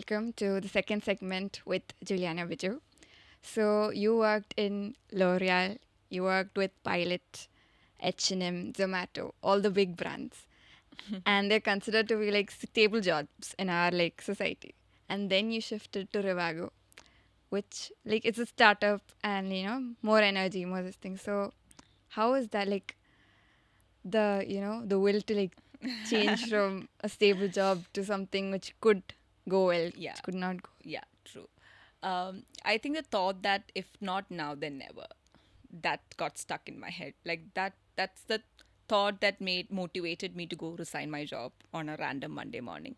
welcome to the second segment with Juliana Biju. So you worked in L'Oreal, you worked with Pilot, H&M, Zomato, all the big brands, and they're considered to be like stable jobs in our like society. And then you shifted to Rivago, which like it's a startup and more energy, more this thing. So how is that like the will to like change from a stable job to something which could go well, Yeah, which could not go? yeah, true. I think the thought that if not now, then never, that got stuck in my head. That's the thought that made motivated me to go resign my job on a random Monday morning.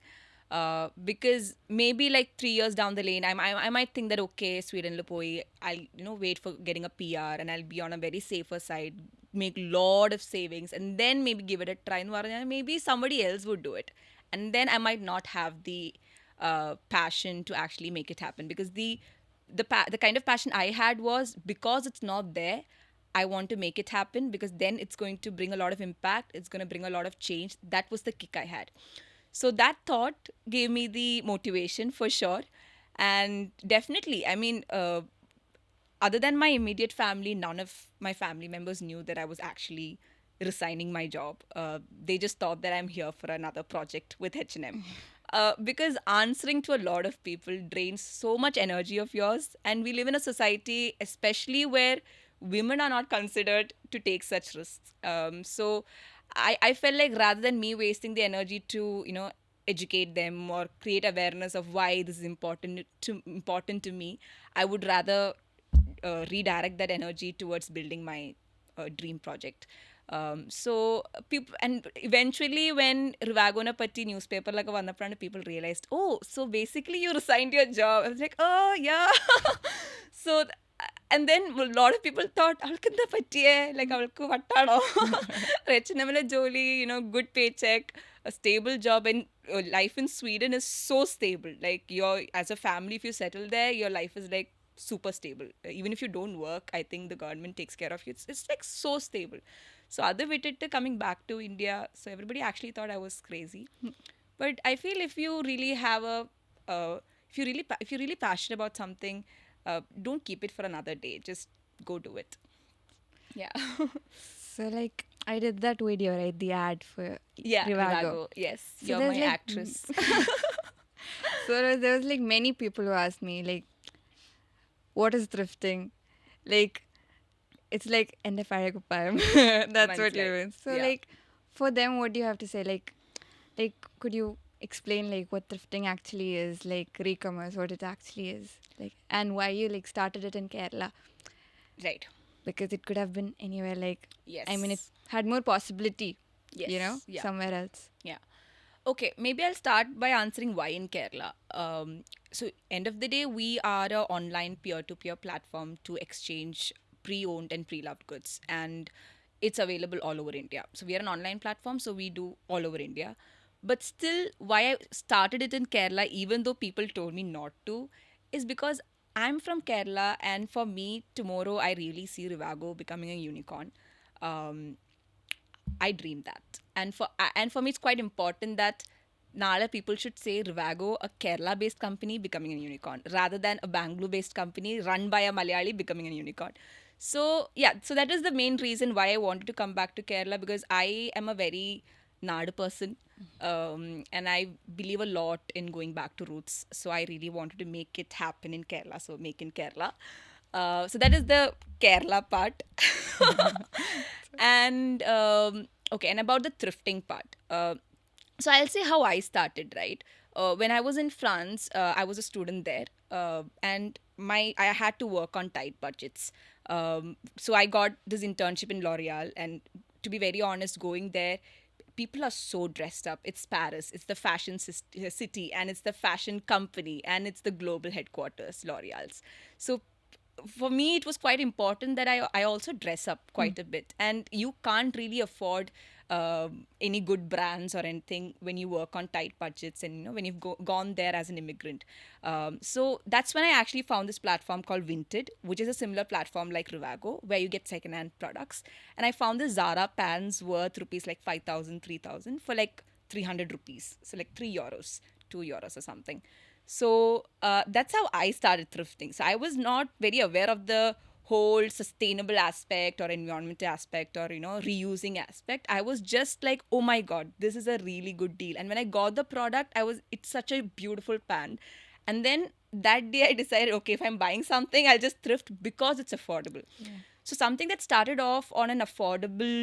Because maybe like 3 years down the lane, I might think that okay, Sweden Lipoi, I'll wait for getting a PR and I'll be on a very safer side, make lot of savings, and then maybe give it a try. And maybe somebody else would do it, and then I might not have the passion to actually make it happen because the kind of passion I had was because it's not there. I want to make it happen because then it's going to bring a lot of impact. It's going to bring a lot of change. That was the kick I had. So that thought gave me the motivation for sure. And definitely, I mean, other than my immediate family, none of my family members knew that I was actually resigning my job. They just thought that I'm here for another project with H&M. Because answering to a lot of people drains so much energy of yours, and we live in a society, especially where women are not considered to take such risks. So I felt like rather than me wasting the energy to educate them or create awareness of why this is important to me, I would rather redirect that energy towards building my dream project. So people, and eventually when Rivagona Patti newspaper like a people realized, oh, so basically you resigned your job. I was like, oh yeah. so and then a lot of people thought അവൾക്കെന്താ പറ്റിയേ like അവൾക്ക് വട്ടാണോ രചനമിലെ ജോലി good paycheck, a stable job, and life in Sweden is so stable. Like your as a family, if you settle there, your life is like super stable. Even if you don't work, I think the government takes care of you. It's like so stable. So other vitted coming back to India, so everybody actually thought I was crazy. But I feel if you really have a if you're really passionate about something, don't keep it for another day. Just go do it. Yeah. So like I did that video, right? The ad for Yeah, Rivago. Rivago. Yes, So you're there's my like actress. there was like many people who asked me like, what is thrifting? Like it's like എൻ്റെ പഴയ കുപ്പായം. That's what you Manslike. mean. So Yeah. like for them, what do you have to say? Like could you explain like what thrifting actually is, like re-commerce, what it actually is, like, and why you like started it in Kerala? Right. Because it could have been anywhere. Like, I mean, it Yes. had more possibility, Yes. Yeah. somewhere else. Yeah. Okay, maybe I'll start by answering why in Kerala. So, end of the day, we are a online peer-to-peer platform to exchange pre-owned and pre-loved goods, and it's available all over India. So, we are an online platform, so we do all over India. But still, why I started it in Kerala, even though people told me not to, is because I'm from Kerala, and for me, tomorrow I really see Rivago becoming a unicorn. Um, I dream that. And for me, it's quite important that Nala people should say Rivago, a Kerala based company, becoming a unicorn, rather than a Bangalore based company run by a Malayali becoming a unicorn. So, yeah, so that is the main reason why I wanted to come back to Kerala because I am a very Nadu person, and I believe a lot in going back to roots. So, I really wanted to make it happen in Kerala. So, make in Kerala. So that is the Kerala part. And okay, and about the thrifting part. So I'll say how I started, right? When I was in France, I was a student there, and I had to work on tight budgets. So I got this internship in L'Oreal, and to be very honest, going there, people are so dressed up. It's Paris, it's the fashion city, and it's the fashion company, and it's the global headquarters, L'Oreal's. So for me it was quite important that I also dress up quite a bit, and you can't really afford any good brands or anything when you work on tight budgets, and when you've gone there as an immigrant. So that's when I actually found this platform called Vinted, which is a similar platform like Rivago where you get secondhand products. And I found the Zara pants worth rupees like 5,000, 3,000 for like 300 rupees, so like €3, €2 or something. So that's how I started thrifting. So I was not very aware of the whole sustainable aspect or environmental aspect or reusing aspect. I was just like, oh my god, this is a really good deal. And when I got the product, it's such a beautiful pant. And then that day I decided, okay, if I'm buying something, I'll just thrift because it's affordable. Yeah. So something that started off on an affordable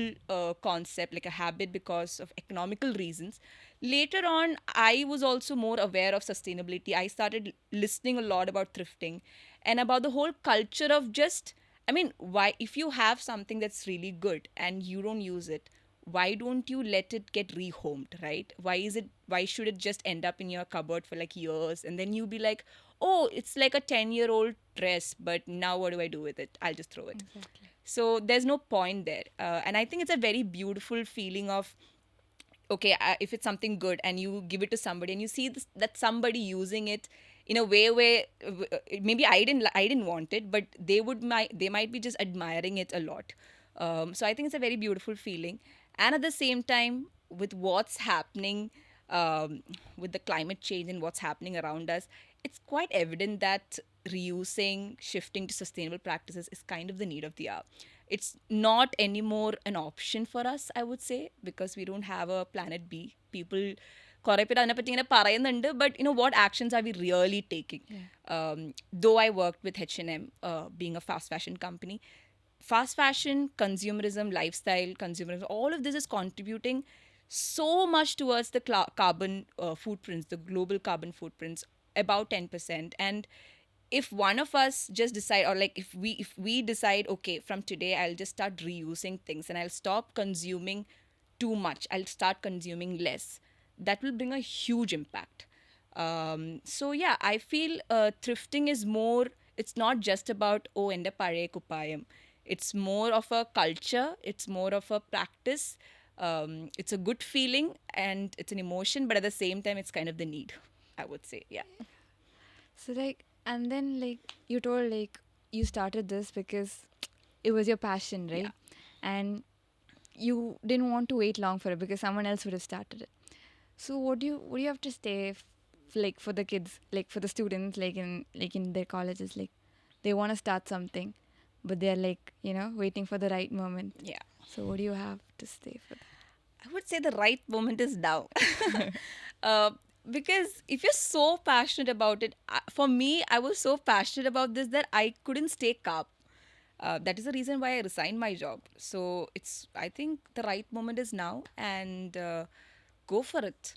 concept, like a habit because of economical reasons. Later on, I was also more aware of sustainability. I started listening a lot about thrifting and about the whole culture of just, I mean, why, if you have something that's really good and you don't use it, why don't you let it get rehomed, right? Why should it just end up in your cupboard for like years and then you be like, oh, it's like a 10-year-old dress, but now what do I do with it? I'll just throw it. Exactly. So there's no point there. And I think it's a very beautiful feeling of, okay, if it's something good and you give it to somebody and you see that somebody using it in a way where maybe I didn't want it, but they might be just admiring it a lot. So I think it's a very beautiful feeling. And at the same time, with what's happening, with the climate change and what's happening around us, it's quite evident that reusing, shifting to sustainable practices is kind of the need of the hour. It's not anymore an option for us, I would say, because we don't have a planet B. People കുറെ പേര് അതിനെപ്പറ്റി ഇങ്ങനെ പറയുന്നുണ്ട്, but what actions are we really taking? Yeah. Though I worked with H&M, being a fast fashion company, fast fashion, consumerism, lifestyle, consumerism, all of this is contributing so much towards the carbon footprints, the global carbon footprints, about 10%. And if one of us just decide, or like if we decide, okay, from today I'll just start reusing things and I'll stop consuming too much, I'll start consuming less, that will bring a huge impact. So yeah, I feel thrifting is more, it's not just about oh ende pare kupayam. It's more of a culture, it's more of a practice. It's a good feeling and it's an emotion, but at the same time it's kind of the need, I would say. Yeah. So like, and then like you told like you started this because it was your passion, Yeah. right? And you didn't want to wait long for it because someone else would have started it. So what do you have to say like for the kids, like for the students, like in their colleges, like they want to start something, but they're like waiting for the right moment. Yeah. So what do you have to say for I would say the right moment is now. uh, because if you're so passionate about it, for me, I was so passionate about this that I couldn't stay calm. That is the reason why I resigned my job. So I think the right moment is now, and go for it.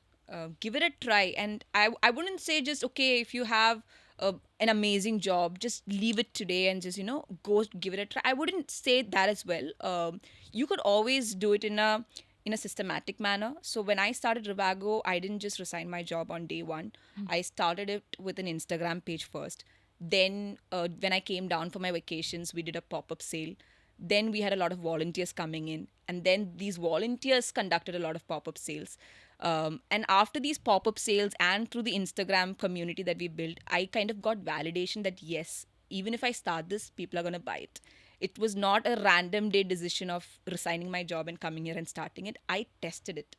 Give it a try. And I wouldn't say just, okay, if you have an amazing job, just leave it today and just, go give it a try. I wouldn't say that as well. You could always do it in a systematic manner. So when I started Rivago, I didn't just resign my job on day one. I started it with an Instagram page first. Then when I came down for my vacations, we did a pop-up sale. Then we had a lot of volunteers coming in, and then these volunteers conducted a lot of pop-up sales. And after these pop-up sales and through the Instagram community that we built, I kind of got validation that yes, even if I start this, people are going to buy it. It was not a random day decision of resigning my job and coming here and starting it. I tested it.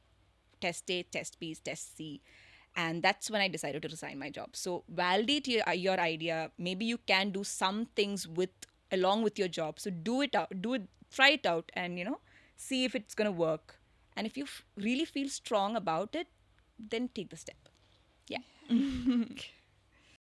Test A, test B, test C. And that's when I decided to resign my job. So validate your idea. Maybe you can do some things along with your job. So do it out, try it out, and see if it's gonna work. And if you really feel strong about it, then take the step. Yeah.